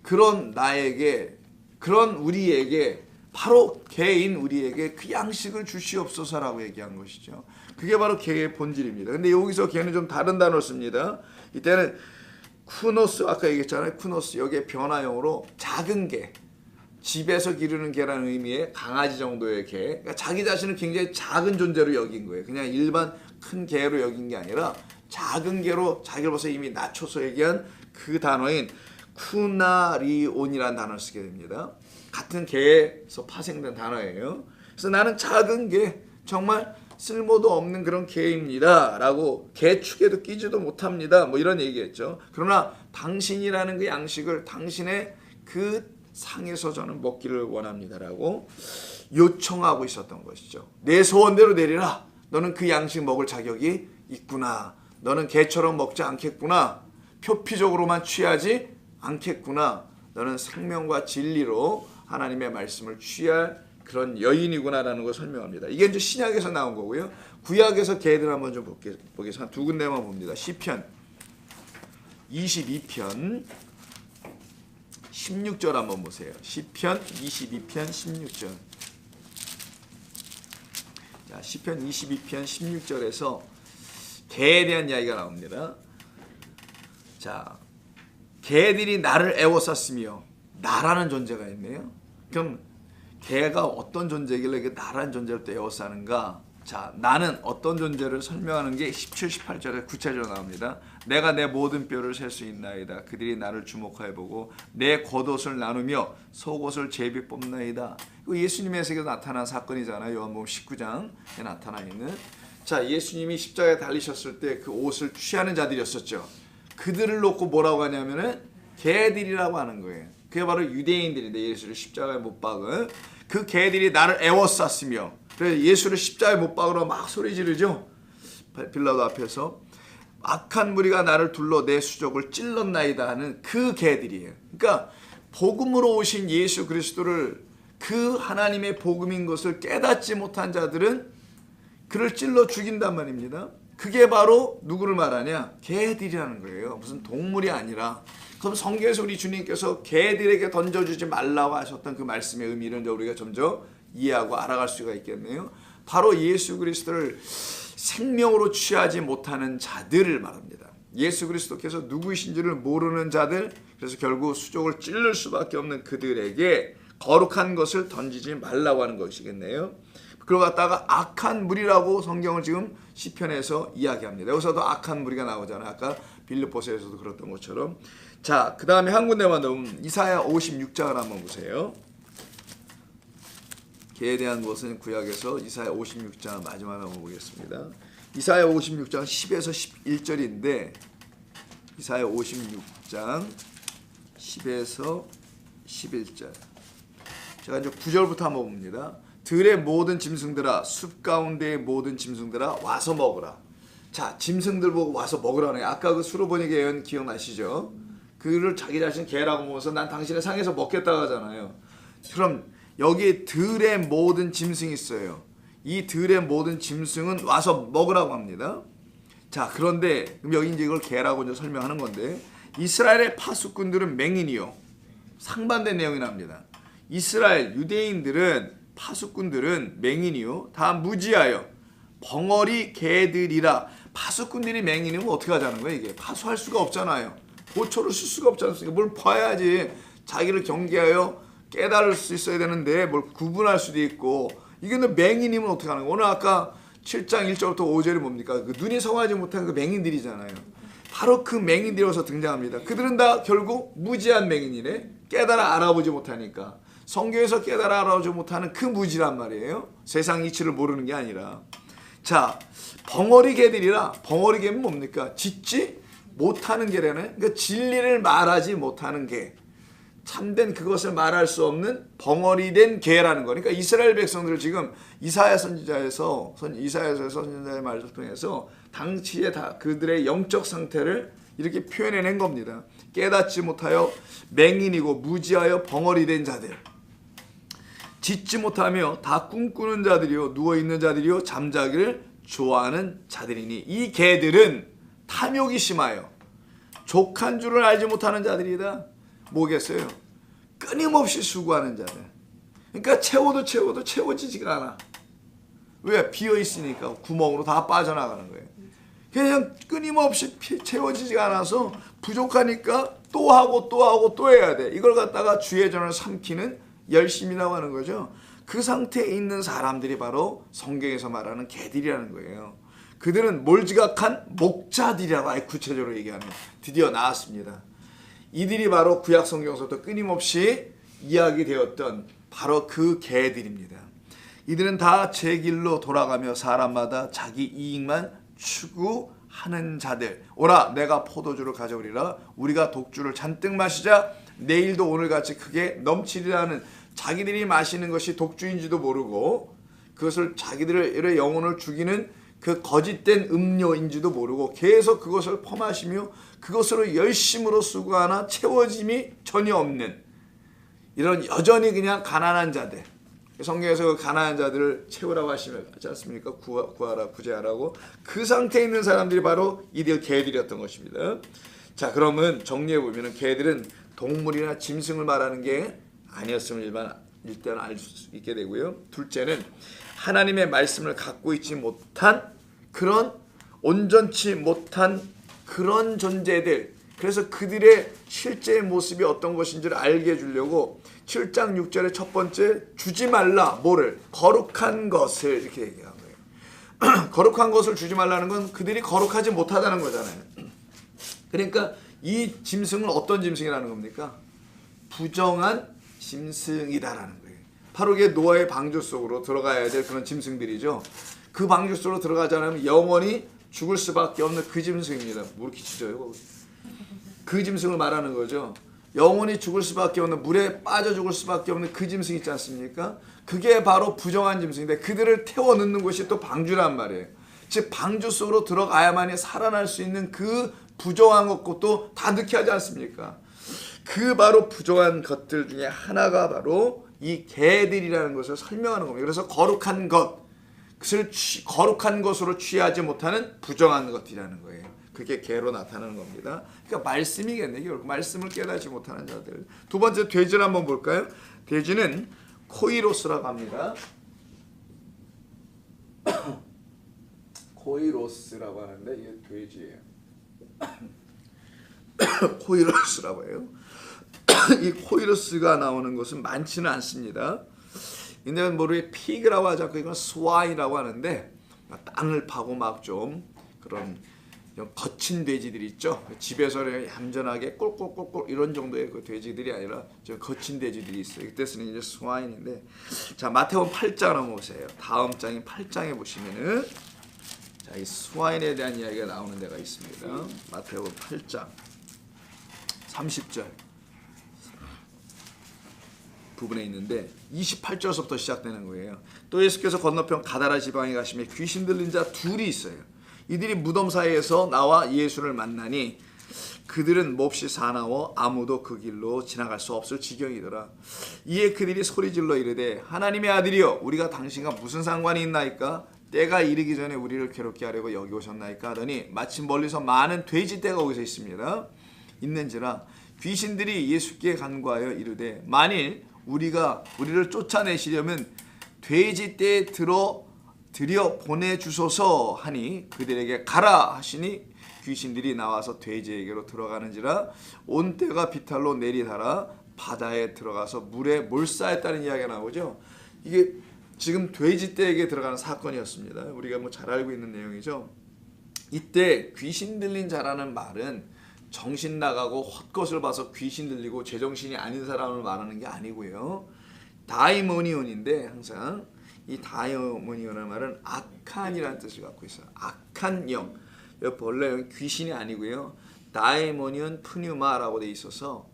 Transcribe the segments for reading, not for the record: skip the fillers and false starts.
그런 나에게, 그런 우리에게, 바로 개인 우리에게 그 양식을 주시옵소서라고 얘기한 것이죠. 그게 바로 개의 본질입니다. 근데 여기서 개는 좀 다른 단어를 씁니다. 이때는 쿠노스, 아까 얘기했잖아요. 쿠노스, 여기에 변화형으로 작은 개, 집에서 기르는 개라는 의미의 강아지 정도의 개. 그러니까 자기 자신을 굉장히 작은 존재로 여긴 거예요. 그냥 일반 큰 개로 여긴 게 아니라 작은 개로 자기를 벌써 이미 낮춰서 얘기한 그 단어인 쿠나리온이라는 단어를 쓰게 됩니다. 같은 개에서 파생된 단어예요. 그래서 나는 작은 개, 정말 쓸모도 없는 그런 개입니다 라고, 개축에도 끼지도 못합니다, 뭐 이런 얘기했죠. 그러나 당신이라는 그 양식을 당신의 그 상에서 저는 먹기를 원합니다라고 요청하고 있었던 것이죠. 내 소원대로 내리라. 너는 그 양식 먹을 자격이 있구나. 너는 개처럼 먹지 않겠구나. 표피적으로만 취하지 않겠구나. 너는 생명과 진리로 하나님의 말씀을 취할 그런 여인이구나라는 걸 설명합니다. 이게 이제 신약에서 나온 거고요. 구약에서 개들 한번 좀 보겠습니다. 한 두 군데만 봅니다. 시편 22편 16절 한번 보세요. 시편 22편 16절. 자, 시편 22편 16절에서 개에 대한 이야기가 나옵니다. 자, 개들이 나를 애워쌌으며, 나라는 존재가 있네요. 그럼 개가 어떤 존재길래 이게 나라는 존재를 또 애워싸는가? 자, 나는 어떤 존재를 설명하는 게 17, 18절에 구체적으로 나옵니다. 내가 내 모든 뼈를 셀 수 있나이다. 그들이 나를 주목하여 보고 내 겉옷을 나누며 속옷을 제비 뽑나이다. 이거 예수님에게서 나타난 사건이잖아요. 요한복음 19장에 나타나 있는. 자, 예수님이 십자가에 달리셨을 때 그 옷을 취하는 자들이었었죠. 그들을 놓고 뭐라고 하냐면은 개들이라고 하는 거예요. 그게 바로 유대인들인데, 예수를 십자가에 못 박은 그 개들이 나를 애워쌌으며, 그래서 예수를 십자가에 못 박으러 막 소리 지르죠. 빌라도 앞에서 악한 무리가 나를 둘러 내 수족을 찔렀나이다 하는 그 개들이에요. 그러니까 복음으로 오신 예수 그리스도를, 그 하나님의 복음인 것을 깨닫지 못한 자들은 그를 찔러 죽인단 말입니다. 그게 바로 누구를 말하냐? 개들이라는 거예요. 무슨 동물이 아니라. 그럼 성경에서 우리 주님께서 개들에게 던져주지 말라고 하셨던 그 말씀의 의미를 우리가 점점 이해하고 알아갈 수가 있겠네요. 바로 예수 그리스도를 생명으로 취하지 못하는 자들을 말합니다. 예수 그리스도께서 누구이신지를 모르는 자들, 그래서 결국 수족을 찔릴 수밖에 없는 그들에게 거룩한 것을 던지지 말라고 하는 것이겠네요. 그걸 갖다가 악한 무리라고 성경을 지금 시편에서 이야기합니다. 여기서도 악한 무리가 나오잖아요. 아까 빌립보서에서도 그랬던 것처럼. 자, 그 다음에 한 군데만 더 이사야 56장을 한번 보세요. 개에 대한 것은 구약에서 이사야 56장 마지막에 한번 보겠습니다. 이사야 56장 10에서 11절인데, 이사야 56장 10에서 11절. 제가 이제 9절부터 한번 봅니다. 들의 모든 짐승들아, 숲 가운데의 모든 짐승들아, 와서 먹으라. 자, 짐승들 보고 와서 먹으라네. 아까 그 수로보니 예언 기억나시죠? 그를 자기 자신 개라고 먹어서 난 당신의 상에서 먹겠다고 하잖아요. 그럼 여기 들의 모든 짐승이 있어요. 이 들의 모든 짐승은 와서 먹으라고 합니다. 자, 그런데 그럼 여기 이제 이걸 개라고 이제 설명하는 건데, 이스라엘의 파수꾼들은 맹인이요. 상반된 내용이 납니다. 이스라엘 유대인들은, 파수꾼들은 맹인이요, 다 무지하여 벙어리 개들이라. 파수꾼들이 맹인이면 어떻게 하자는 거예요? 이게 파수할 수가 없잖아요. 보초를 쓸 수가 없지 않습니까? 뭘 봐야지 자기를 경계하여 깨달을 수 있어야 되는데 뭘 구분할 수도 있고. 이게 맹인이면 어떻게 하는 거예요? 오늘 아까 7장 1절부터 5절이 뭡니까? 그 눈이 성하지 못한 그 맹인들이잖아요. 바로 그 맹인들이 어서 등장합니다. 그들은 다 결국 무지한 맹인이네. 깨달아 알아보지 못하니까. 성경에서 깨달아 알아보지 못하는 그 무지란 말이에요. 세상 이치를 모르는 게 아니라. 자, 벙어리 개들이라. 벙어리 개는 뭡니까? 짖지 못하는 개라네. 그러니까 진리를 말하지 못하는 개. 참된 그것을 말할 수 없는 벙어리된 개라는 거니까. 그러니까 이스라엘 백성들을 지금 이사야 선지자의 말을 통해서 당시에 다 그들의 영적 상태를 이렇게 표현해낸 겁니다. 깨닫지 못하여 맹인이고 무지하여 벙어리된 자들, 짖지 못하며 다 꿈꾸는 자들이요, 누워있는 자들이요, 잠자기를 좋아하는 자들이니 이 개들은 탐욕이 심하여 족한 줄을 알지 못하는 자들이다. 뭐겠어요? 끊임없이 수고하는 자들. 그러니까 채워도 채워지지가 않아. 왜? 비어있으니까 구멍으로 다 빠져나가는 거예요. 그냥 끊임없이 채워지지가 않아서 부족하니까 또 하고 또 해야 돼. 이걸 갖다가 주의 전을 삼키는 열심이라고 하는 거죠. 그 상태에 있는 사람들이 바로 성경에서 말하는 개들이라는 거예요. 그들은 몰지각한 목자들이라고 아예 구체적으로 얘기하면 드디어 나왔습니다. 이들이 바로 구약 성경에서부터 끊임없이 이야기되었던 바로 그 개들입니다. 이들은 다 제 길로 돌아가며 사람마다 자기 이익만 추구하는 자들. 오라 내가 포도주를 가져오리라. 우리가 독주를 잔뜩 마시자. 내일도 오늘같이 크게 넘치리라는, 자기들이 마시는 것이 독주인지도 모르고 그것을 자기들의 영혼을 죽이는 그 거짓된 음료인지도 모르고 계속 그것을 퍼마시며 그것으로 열심으로 수고하나 채워짐이 전혀 없는 이런 여전히 그냥 가난한 자들. 성경에서 그 가난한 자들을 채우라고 하지 않습니까? 구하라, 구제하라고. 그 상태에 있는 사람들이 바로 이들 개들이었던 것입니다. 자, 그러면 정리해 보면은 개들은 동물이나 짐승을 말하는 게 아니었음을 일단 알 수 있게 되고요. 둘째는 하나님의 말씀을 갖고 있지 못한 그런 온전치 못한 그런 존재들. 그래서 그들의 실제 모습이 어떤 것인지를 알게 해주려고 7장 6절의 첫 번째 주지 말라. 뭐를? 거룩한 것을 이렇게 얘기한 거예요. 거룩한 것을 주지 말라는 건 그들이 거룩하지 못하다는 거잖아요. 그러니까 이 짐승은 어떤 짐승이라는 겁니까? 부정한 짐승이다라는 거예요. 바로 이게 노아의 방주 속으로 들어가야 될 그런 짐승들이죠. 그 방주 속으로 들어가지 않으면 영원히 죽을 수밖에 없는 그 짐승입니다. 뭐 이렇게 짖어요? 그 짐승을 말하는 거죠. 영원히 죽을 수밖에 없는, 물에 빠져 죽을 수밖에 없는 그 짐승 있지 않습니까? 그게 바로 부정한 짐승인데 그들을 태워 넣는 곳이 또 방주란 말이에요. 즉 방주 속으로 들어가야만이 살아날 수 있는 그 부정한 것도 다 넣게 하지 않습니까? 그 바로 부정한 것들 중에 하나가 바로 이 개들이라는 것을 설명하는 겁니다. 그래서 거룩한 것, 그것을 거룩한 것으로 취하지 못하는 부정한 것이라는 거예요. 그게 개로 나타나는 겁니다. 그러니까 말씀이겠네. 결국 말씀을 깨닫지 못하는 자들. 두 번째 돼지를 한번 볼까요? 돼지는 코이로스라고 합니다. 코이로스라고 하는데 이게 돼지예요. 코이로스라고 해요. 이 코이로스가 나오는 것은 많지는 않습니다. 근데 모르게 피그라고 하지 않고 이건 스와인이라고 하는데 땅을 파고 막 좀 그런 거친 돼지들이 있죠. 집에서 얌전하게 꼴꼴꼴꼴 이런 정도의 그 돼지들이 아니라 좀 거친 돼지들이 있어요. 그때 쓰는 이제 스와인인데, 자 마태복음 8장 한번 보세요. 다음 장인 8장에 보시면은 자, 이 스와인에 대한 이야기가 나오는 데가 있습니다. 마태복음 8장 30절 부분에 있는데 28절서부터 시작되는 거예요. 또 예수께서 건너편 가다라 지방에 가시며 귀신 들린 자 둘이 있어요. 이들이 무덤 사이에서 나와 예수를 만나니 그들은 몹시 사나워 아무도 그 길로 지나갈 수 없을 지경이더라. 이에 그들이 소리질러 이르되 하나님의 아들이여 우리가 당신과 무슨 상관이 있나이까? 때가 이르기 전에 우리를 괴롭게 하려고 여기 오셨나이까? 하더니 마침 멀리서 많은 돼지떼가 거기서 있습니다. 있는지라 귀신들이 예수께 간구하여 이르되 만일 우리를 쫓아내시려면 돼지떼에 들여 보내주소서 하니 그들에게 가라 하시니 귀신들이 나와서 돼지에게로 들어가는지라 온 떼가 비탈로 내리달아 바다에 들어가서 물에 몰사했다는 이야기가 나오죠. 이게 지금 돼지떼에게 들어가는 사건이었습니다. 우리가 뭐 잘 알고 있는 내용이죠. 이때 귀신 들린 자라는 말은 정신 나가고 헛것을 봐서 귀신 들리고 제정신이 아닌 사람을 말하는 게 아니고요. 다이모니온인데 항상 이 다이모니온이라는 말은 악한이라는 뜻을 갖고 있어요. 악한 영. 본래 귀신이 아니고요. 다이모니온 프뉴마라고 돼 있어서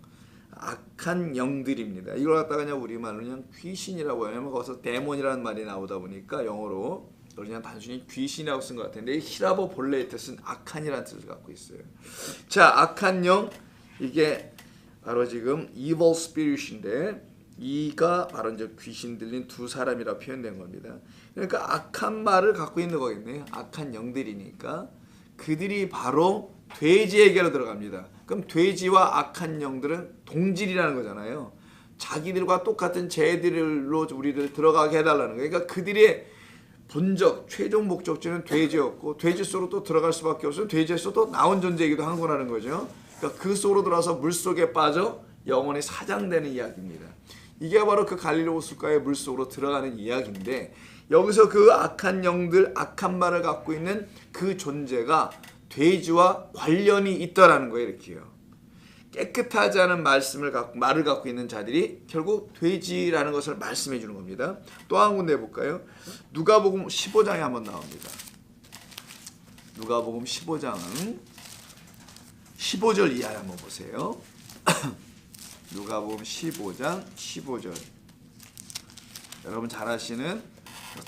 악한 영들입니다. 이걸 갖다가 그냥 우리말로 그냥 귀신이라고 하면 거기서 데몬이라는 말이 나오다 보니까 영어로 그냥 단순히 귀신이라고 쓴 것 같은데 히라보 본래의 뜻은 악한이라는 뜻을 갖고 있어요. 자, 악한 영, 이게 바로 지금 evil spirit인데 이가 바로 이제 귀신 들린 두 사람이라고 표현된 겁니다. 그러니까 악한 말을 갖고 있는 거겠네요. 악한 영들이니까 그들이 바로 돼지에게로 들어갑니다. 그럼 돼지와 악한 영들은 동질이라는 거잖아요. 자기들과 똑같은 죄들로 우리를 들어가게 해달라는 거예요. 그러니까 그들의 본적, 최종 목적지는 돼지였고 돼지 속으로 또 들어갈 수밖에 없어요. 돼지에서 또 나온 존재이기도 한 거라는 거죠. 그러니까 그 속으로 들어와서 물속에 빠져 영원히 사장되는 이야기입니다. 이게 바로 그 갈릴리 호숫가의 물속으로 들어가는 이야기인데 여기서 그 악한 영들, 악한 말을 갖고 있는 그 존재가 돼지와 관련이 있다라는 거예요. 이렇게요. 깨끗하지 않은 말을 갖고 있는 자들이 결국 돼지라는 것을 말씀해 주는 겁니다. 또 한 군데 볼까요? 누가복음 15장에 한번 나옵니다. 누가복음 15장 15절 이하에 한번 보세요. 누가복음 15장 15절. 여러분 잘 아시는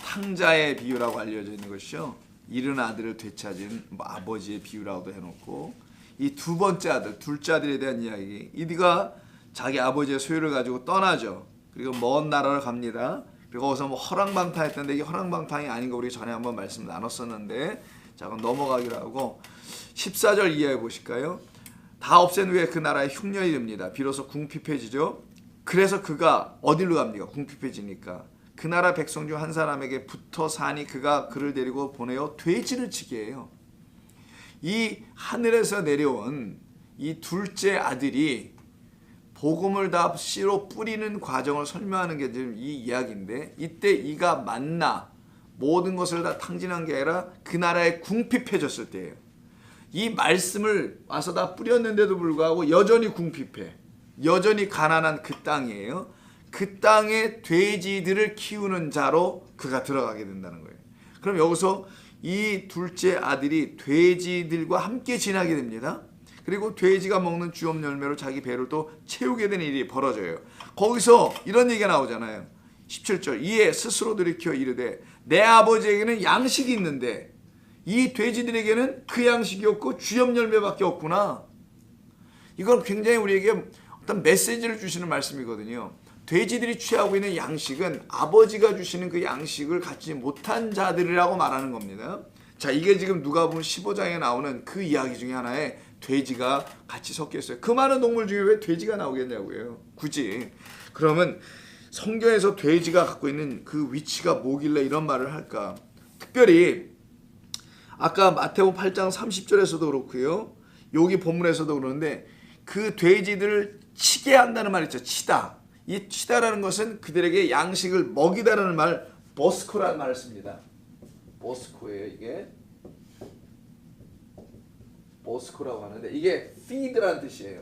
탕자의 비유라고 알려져 있는 것이죠. 잃은 아들을 되찾은 아버지의 비유라고도 해놓고 이 두 번째 아들, 둘째 아들에 대한 이야기. 이디가 자기 아버지의 소유를 가지고 떠나죠. 그리고 먼 나라를 갑니다. 그리고 거기서 뭐 허랑방탕했던데 이게 허랑방탕이 아닌 거 우리 전에 한번 말씀 나눴었는데 자 그럼 넘어가기로 하고 14절 이하에 보실까요? 다 없앤 후에 그 나라에 흉년이 됩니다. 비로소 궁핍해지죠. 그래서 그가 어디로 갑니까? 궁핍해지니까. 그 나라 백성 중 한 사람에게 붙어 사니 그가 그를 데리고 보내어 돼지를 치게 해요. 이 하늘에서 내려온 이 둘째 아들이 복음을 다 씨로 뿌리는 과정을 설명하는 게 지금 이 이야기인데 이때 이가 만나 모든 것을 다 탕진한 게 아니라 그 나라에 궁핍해졌을 때예요. 이 말씀을 와서 다 뿌렸는데도 불구하고 여전히 궁핍해. 여전히 가난한 그 땅이에요. 그 땅에 돼지들을 키우는 자로 그가 들어가게 된다는 거예요. 그럼 여기서 이 둘째 아들이 돼지들과 함께 지나게 됩니다. 그리고 돼지가 먹는 주업 열매로 자기 배를 또 채우게 되는 일이 벌어져요. 거기서 이런 얘기가 나오잖아요. 17절 이에 스스로 돌이켜 이르되 내 아버지에게는 양식이 있는데 이 돼지들에게는 그 양식이 없고 주업 열매밖에 없구나. 이건 굉장히 우리에게 어떤 메시지를 주시는 말씀이거든요. 돼지들이 취하고 있는 양식은 아버지가 주시는 그 양식을 갖지 못한 자들이라고 말하는 겁니다. 자, 이게 지금 누가복음 15장에 나오는 그 이야기 중에 하나에 돼지가 같이 섞여 있어요. 그 많은 동물 중에 왜 돼지가 나오겠냐고요. 굳이. 그러면 성경에서 돼지가 갖고 있는 그 위치가 뭐길래 이런 말을 할까? 특별히 아까 마태복음 8장 30절에서도 그렇고요. 여기 본문에서도 그러는데 그 돼지들을 치게 한다는 말 있죠. 치다. 이 치다라는 것은 그들에게 양식을 먹이다라는 말, 보스코라는 말을 씁니다. 보스코예요, 이게. 보스코라고 하는데 이게 feed라는 뜻이에요.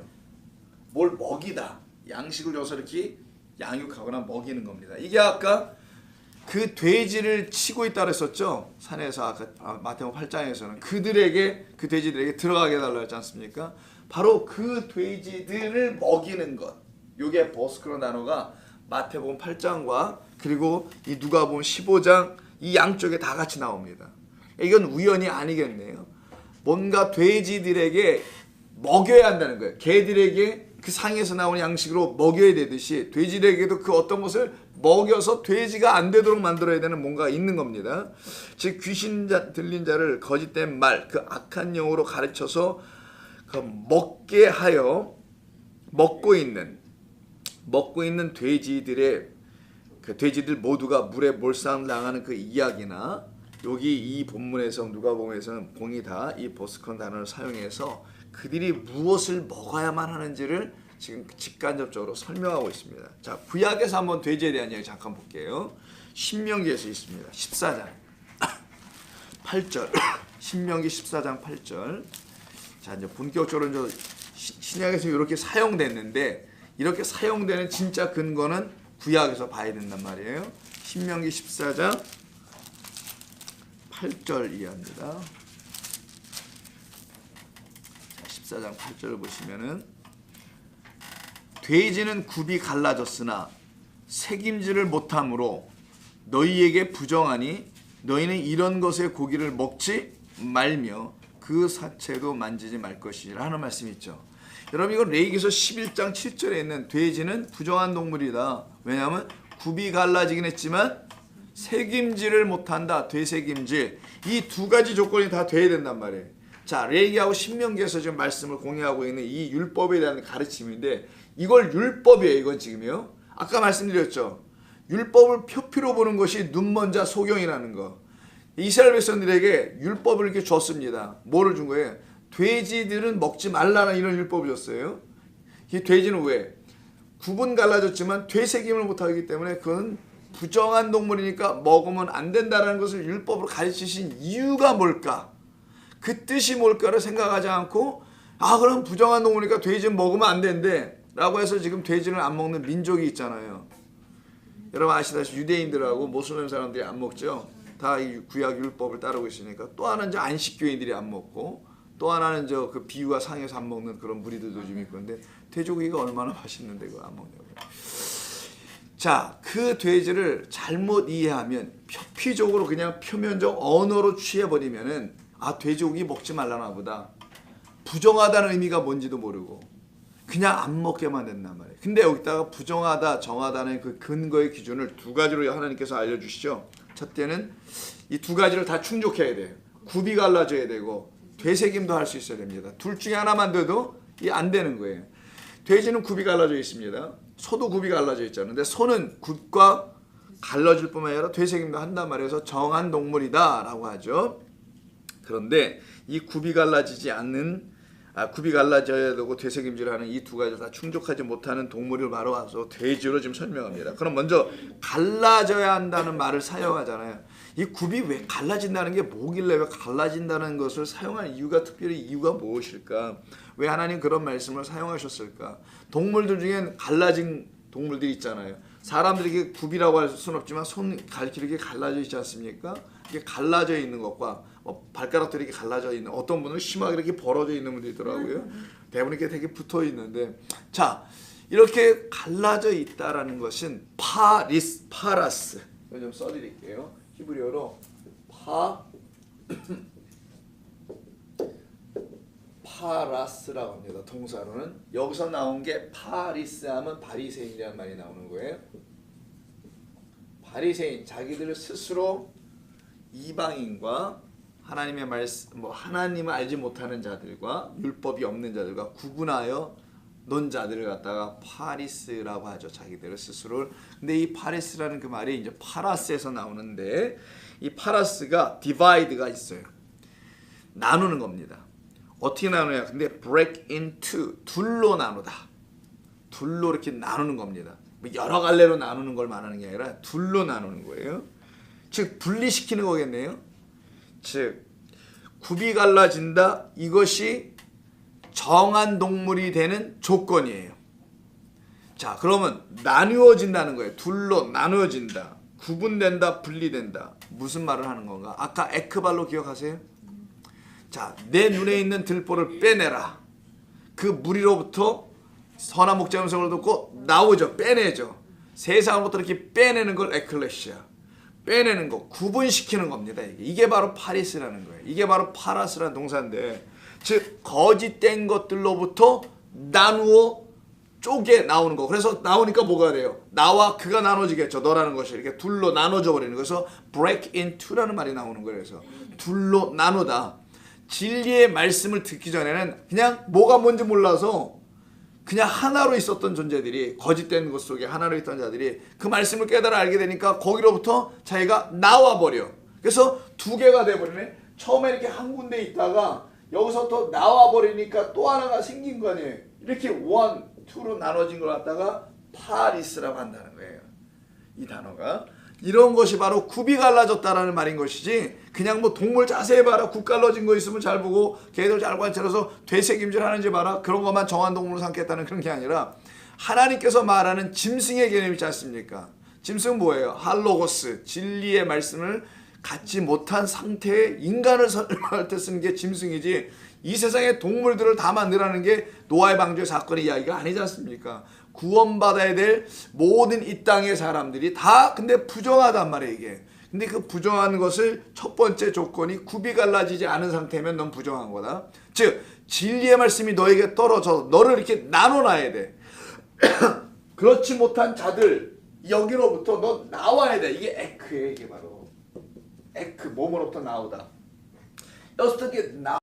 뭘 먹이다. 양식을 줘서 이렇게 양육하거나 먹이는 겁니다. 이게 아까 그 돼지를 치고 있다고 했었죠. 산에서 아까 마태복음 8장에서는 그들에게 그 돼지들에게 들어가게 해달라고 했지 않습니까? 바로 그 돼지들을 먹이는 것. 요게 보스크로 단어가 마태복음 8장과 그리고 이 누가복음 15장 이 양쪽에 다 같이 나옵니다. 이건 우연이 아니겠네요. 뭔가 돼지들에게 먹여야 한다는 거예요. 개들에게 그 상에서 나오는 양식으로 먹여야 되듯이 돼지들에게도 그 어떤 것을 먹여서 돼지가 안 되도록 만들어야 되는 뭔가가 있는 겁니다. 즉 귀신 들린 자를 거짓된 말, 그 악한 영으로 가르쳐서 그 먹게 하여 먹고 있는 돼지들의 그 돼지들 모두가 물에 몰상당하는 그 이야기나 여기 이 본문에서 누가복음에서는 공이 다 이 보스콘 단어를 사용해서 그들이 무엇을 먹어야만 하는지를 지금 직간접적으로 설명하고 있습니다. 자, 구약에서 한번 돼지에 대한 이야기 잠깐 볼게요. 신명기에서 있습니다. 14장 8절. 신명기 14장 8절. 자, 이제 본격적으로 이제 신약에서 이렇게 사용됐는데 이렇게 사용되는 진짜 근거는 구약에서 봐야 된단 말이에요. 신명기 14장 8절 이해합니다. 14장 8절을 보시면은 돼지는 굽이 갈라졌으나 새김질을 못함으로 너희에게 부정하니 너희는 이런 것의 고기를 먹지 말며 그 사체도 만지지 말 것이라 하는 말씀이 있죠. 여러분 이건 레위기서 11장 7절에 있는 돼지는 부정한 동물이다. 왜냐하면 굽이 갈라지긴 했지만 새김질을 못한다. 되새김질. 이 두 가지 조건이 다 돼야 된단 말이에요. 자, 레위기하고 신명기에서 지금 말씀을 공유하고 있는 이 율법에 대한 가르침인데 이걸 율법이에요. 이건 지금요. 아까 말씀드렸죠. 율법을 표피로 보는 것이 눈먼자 소경이라는 거. 이스라엘 백성들에게 율법을 이렇게 줬습니다. 뭐를 준 거예요? 돼지들은 먹지 말라는 이런 율법을 줬어요. 이 돼지는 왜? 구분 갈라졌지만 되새김을 못하기 때문에 그건 부정한 동물이니까 먹으면 안 된다는 것을 율법으로 가르치신 이유가 뭘까? 그 뜻이 뭘까를 생각하지 않고 그럼 부정한 동물이니까 돼지는 먹으면 안 된대 라고 해서 지금 돼지를 안 먹는 민족이 있잖아요. 여러분 아시다시피 유대인들하고 모슬렘 사람들이 안 먹죠. 다 이 구약 율법을 따르고 있으니까. 또 하나는 이제 안식교인들이 안 먹고 또 하나는 그 비유가 상해서 안 먹는 그런 무리들도 좀 있고 근데 돼지고기가 얼마나 맛있는데 그거 안 먹냐고. 자, 그 돼지를 잘못 이해하면 표피적으로 그냥 표면적 언어로 취해버리면은 돼지고기 먹지 말라나 보다. 부정하다는 의미가 뭔지도 모르고 그냥 안 먹게만 된단 말이에요. 근데 여기다가 부정하다, 정하다는 그 근거의 기준을 두 가지로 하나님께서 알려주시죠. 첫째는 이 두 가지를 다 충족해야 돼요. 굽이 갈라져야 되고 되새김도 할 수 있어야 됩니다. 둘 중에 하나만 돼도 이게 안 되는 거예요. 돼지는 굽이 갈라져 있습니다. 소도 굽이 갈라져 있잖아요. 근데 소는 굽과 갈라질 뿐만 아니라 되새김도 한단 말이어서 정한 동물이다라고 하죠. 그런데 이 굽이 갈라지지 않는 굽이 갈라져야 되고 되새김질하는 이 두 가지를 다 충족하지 못하는 동물을 바로 와서 돼지로 지금 설명합니다. 그럼 먼저 갈라져야 한다는 말을 사용하잖아요. 이 굽이 왜 갈라진다는 게 뭐길래 왜 갈라진다는 것을 사용한 이유가 특별히 이유가 무엇일까? 왜 하나님 그런 말씀을 사용하셨을까? 동물들 중엔 갈라진 동물들이 있잖아요. 사람들에게 굽이라고 할 수는 없지만 손 갈기르게 갈라져 있지 않습니까? 이게 갈라져 있는 것과 발가락들이 이렇게 갈라져 있는 어떤 분은 심하게 이렇게 벌어져 있는 분도 있더라고요. 대부분 이렇게 되게 붙어 있는데 자 이렇게 갈라져 있다라는 것은 파라스 이거 좀 써드릴게요. 히브리어로 파라스라고 합니다. 동사로는 여기서 나온 게 파리스 하면 바리새인이라는 말이 나오는 거예요. 바리새인 자기들 스스로 이방인과 하나님의 말씀 하나님을 알지 못하는 자들과 율법이 없는 자들과 구분하여 논 자들을 갖다가 파리스라고 하죠. 자기들을 스스로를. 근데 이 파리스라는 그 말이 이제 파라스에서 나오는데 이 파라스가 디바이드가 있어요. 나누는 겁니다. 어떻게 나누냐? 근데 break into 둘로 나누다. 둘로 이렇게 나누는 겁니다. 여러 갈래로 나누는 걸 말하는 게 아니라 둘로 나누는 거예요. 즉 분리시키는 거겠네요. 즉 굽이 갈라진다. 이것이 정한 동물이 되는 조건이에요. 자, 그러면 나누어진다는 거예요. 둘로 나누어진다. 구분된다. 분리된다. 무슨 말을 하는 건가? 아까 에크발로 기억하세요? 자, 내 눈에 있는 들보를 빼내라. 그 무리로부터 선한 목자 음성을 듣고 나오죠. 빼내죠. 세상으로부터 이렇게 빼내는 걸 에클레시아. 빼내는 거, 구분시키는 겁니다. 이게 바로 파리스라는 거예요. 이게 바로 파라스라는 동사인데 즉 거짓된 것들로부터 나누어 쪼개 나오는 거. 그래서 나오니까 뭐가 돼요? 나와 그가 나눠지겠죠. 너라는 것이 이렇게 둘로 나눠져 버리는 거에서 break into라는 말이 나오는 거예요. 그래서 둘로 나누다. 진리의 말씀을 듣기 전에는 그냥 뭐가 뭔지 몰라서 그냥 하나로 있었던 존재들이 거짓된 것 속에 하나로 있던 자들이 그 말씀을 깨달아 알게 되니까 거기로부터 자기가 나와버려. 그래서 두 개가 돼버리네. 처음에 이렇게 한 군데 있다가 여기서 또 나와버리니까 또 하나가 생긴 거 아니에요. 이렇게 원, 투로 나눠진 걸 갖다가 파리스라고 한다는 거예요. 이 단어가. 이런 것이 바로 굽이 갈라졌다라는 말인 것이지 그냥 뭐 동물 자세히 봐라. 굽 갈라진 거 있으면 잘 보고 걔들 잘 관찰해서 되새김질 하는지 봐라. 그런 것만 정한 동물로 삼겠다는 그런 게 아니라 하나님께서 말하는 짐승의 개념이 있지 않습니까? 짐승은 뭐예요? 할로고스, 진리의 말씀을 갖지 못한 상태의 인간을 설명할 때 쓰는 게 짐승이지 이 세상의 동물들을 다 만들라는 게 노아의 방주의 사건의 이야기가 아니지 않습니까? 구원받아야 될 모든 이 땅의 사람들이 다 근데 부정하단 말이에요 이게. 근데 그 부정한 것을 첫 번째 조건이 굽이 갈라지지 않은 상태면 넌 부정한 거다. 즉 진리의 말씀이 너에게 떨어져 너를 이렇게 나눠놔야 돼. 그렇지 못한 자들 여기로부터 너 나와야 돼. 이게 에크예요. 이게 바로 에크 몸으로부터 나오다. 여기서 이렇게